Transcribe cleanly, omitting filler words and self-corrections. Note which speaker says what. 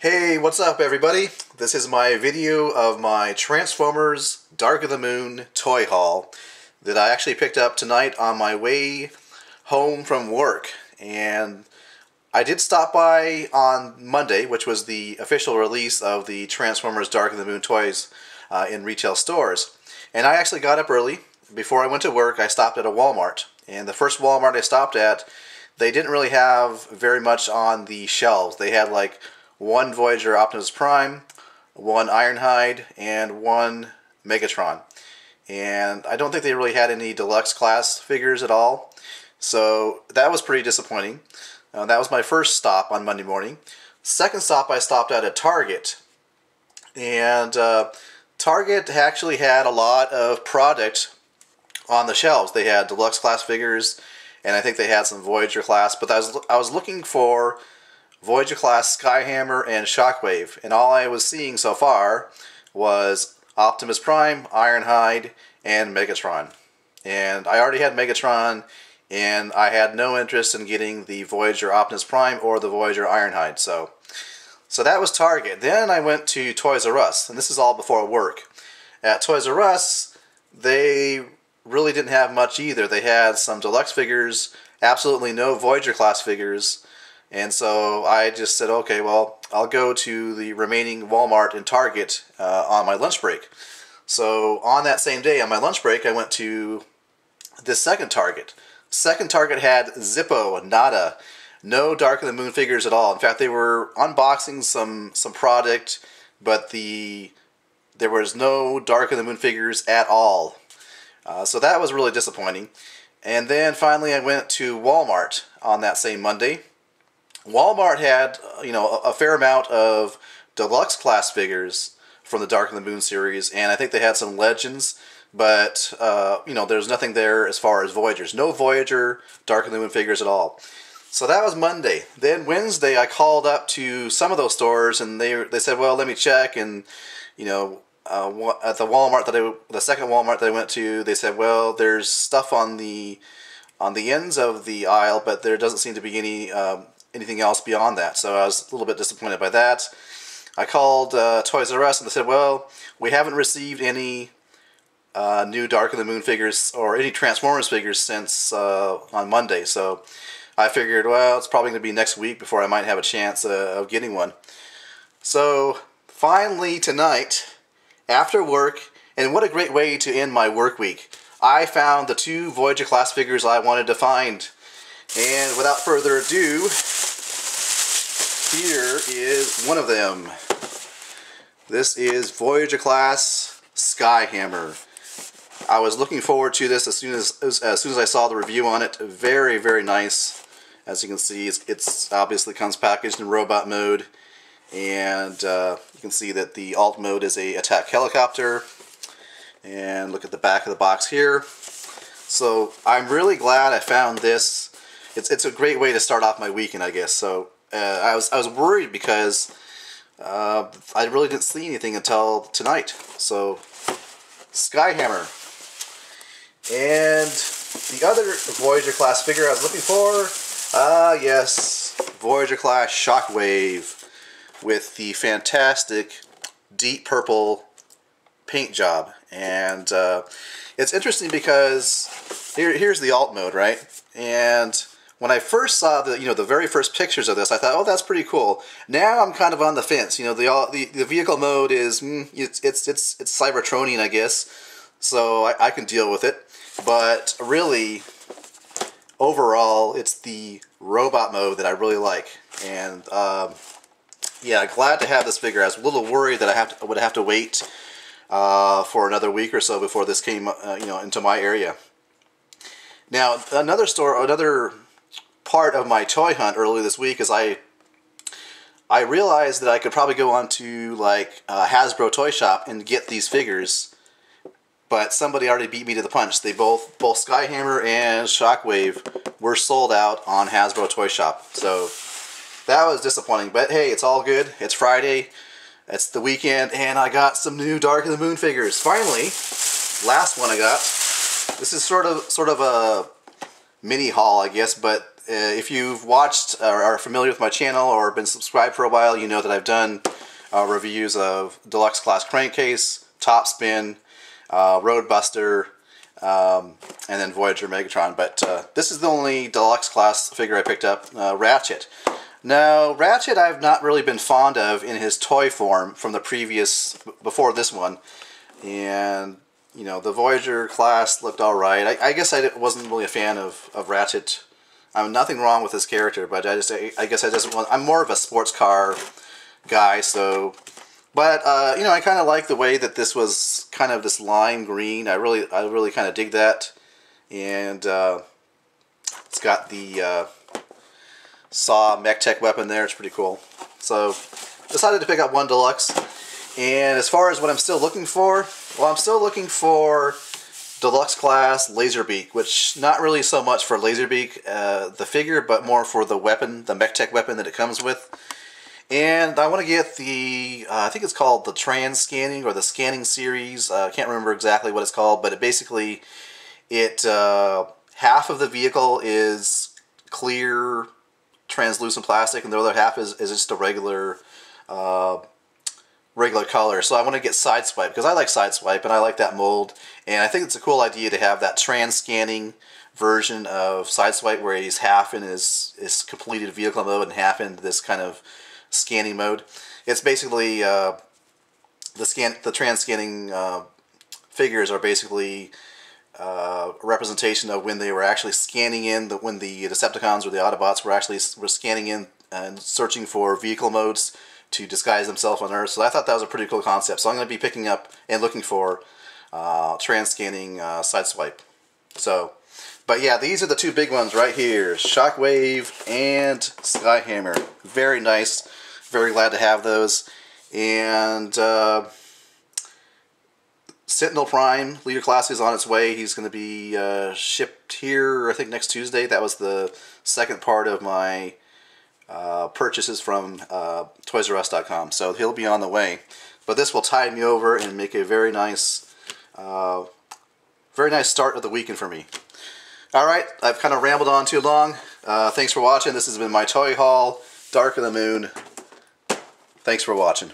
Speaker 1: Hey, what's up everybody? This is my video of my Transformers Dark of the Moon toy haul that I actually picked up tonight on my way home from work. And I did stop by on Monday, which was the official release of the Transformers Dark of the Moon toys in retail stores. And I actually got up early. Before I went to work, I stopped at a Walmart. And the first Walmart I stopped at, they didn't really have very much on the shelves. They had like one Voyager Optimus Prime, one Ironhide, and one Megatron. And I don't think they really had any deluxe class figures at all. So that was pretty disappointing. That was my first stop on Monday morning. Second stop, I stopped at a Target. And Target actually had a lot of product on the shelves. They had deluxe class figures, and I think they had some Voyager class. But I was looking for Voyager class Skyhammer and Shockwave, and all I was seeing so far was Optimus Prime, Ironhide, and Megatron. And I already had Megatron, and I had no interest in getting the Voyager Optimus Prime or the Voyager Ironhide. So that was Target. Then I went to Toys R Us, and this is all before work. At Toys R Us, they really didn't have much either. They had some deluxe figures, absolutely no Voyager class figures. And so I just said, okay, well, I'll go to the remaining Walmart and Target on my lunch break. So on that same day, on my lunch break, I went to this second Target. Second Target had Zippo, nada, no Dark of the Moon figures at all. In fact, they were unboxing some product, but there was no Dark of the Moon figures at all. So that was really disappointing. And then finally I went to Walmart on that same Monday. Walmart had, a fair amount of deluxe class figures from the Dark of the Moon series, and I think they had some Legends, but, there's nothing there as far as Voyagers. No Voyager Dark of the Moon figures at all. So that was Monday. Then Wednesday I called up to some of those stores, and they said, well, let me check, and, at the Walmart the second Walmart that I went to, they said, well, there's stuff on the ends of the aisle, but there doesn't seem to be anything else beyond that. So I was a little bit disappointed by that. I called Toys R Us and they said, well, we haven't received any new Dark of the Moon figures or any Transformers figures since on Monday. So I figured, well, it's probably going to be next week before I might have a chance of getting one. So finally tonight, after work, and what a great way to end my work week, I found the two Voyager class figures I wanted to find. And without further ado, here is one of them. This is Voyager class Skyhammer. I was looking forward to this as soon as I saw the review on it. Very, very nice. As you can see, it's obviously comes packaged in robot mode, and you can see that the alt mode is a attack helicopter. And look at the back of the box here. So I'm really glad I found this. It's a great way to start off my weekend, I guess. So I was worried because I really didn't see anything until tonight. So Skyhammer. And the other Voyager class figure I was looking for, yes, Voyager class Shockwave with the fantastic deep purple paint job. And it's interesting because here's the alt mode, right? And when I first saw the very first pictures of this, I thought, oh, that's pretty cool. Now I'm kind of on the fence. The vehicle mode is it's Cybertronian, I guess, so I can deal with it. But really, overall, it's the robot mode that I really like. And yeah, glad to have this figure. I was a little worried that I would have to wait for another week or so before this came into my area. Now, another part of my toy hunt earlier this week is I realized that I could probably go on to like Hasbro Toy Shop and get these figures, but somebody already beat me to the punch. They both Skyhammer and Shockwave were sold out on Hasbro Toy Shop. So that was disappointing, but hey, it's all good. It's Friday, it's the weekend, and I got some new Dark of the Moon figures. Finally, last one I got. This is sort of a mini haul, I guess, but if you've watched or are familiar with my channel or been subscribed for a while, you know that I've done reviews of Deluxe Class Crankcase, Topspin, Roadbuster, and then Voyager Megatron. But this is the only Deluxe Class figure I picked up, Ratchet. Now, Ratchet I've not really been fond of in his toy form from the previous, before this one. And, you know, the Voyager class looked alright. I guess I wasn't really a fan of Ratchet. Nothing wrong with his character, but I guess I just want, I'm more of a sports car guy, so... But, you know, I kind of like the way that this was kind of this lime green. I really kind of dig that. And, it's got the... Saw mech tech weapon there. It's pretty cool. So decided to pick up one Deluxe. And as far as what I'm still looking for, well, I'm still looking for Deluxe Class Laserbeak, which not really so much for Laserbeak the figure, but more for the weapon, the mech tech weapon that it comes with. And I want to get the I think it's called the Trans Scanning or the Scanning Series. I can't remember exactly what it's called, but it half of the vehicle is clear translucent plastic, and the other half is just a regular color. So I want to get Sideswipe because I like Sideswipe and I like that mold, and I think it's a cool idea to have that trans scanning version of Sideswipe where he's half in his completed vehicle mode and half in this kind of scanning mode. It's basically the trans scanning figures are basically a representation of when they were actually scanning in, when the Decepticons or the Autobots were scanning in and searching for vehicle modes to disguise themselves on Earth. So I thought that was a pretty cool concept. So I'm going to be picking up and looking for trans scanning Sideswipe. So, but yeah, these are the two big ones right here: Shockwave and Skyhammer. Very nice. Very glad to have those. And Sentinel Prime Leader Class is on its way. He's going to be shipped here, I think, next Tuesday. That was the second part of my purchases from ToysRUs.com. So he'll be on the way. But this will tide me over and make a very nice start of the weekend for me. Alright, I've kind of rambled on too long. Thanks for watching. This has been my toy haul, Dark of the Moon. Thanks for watching.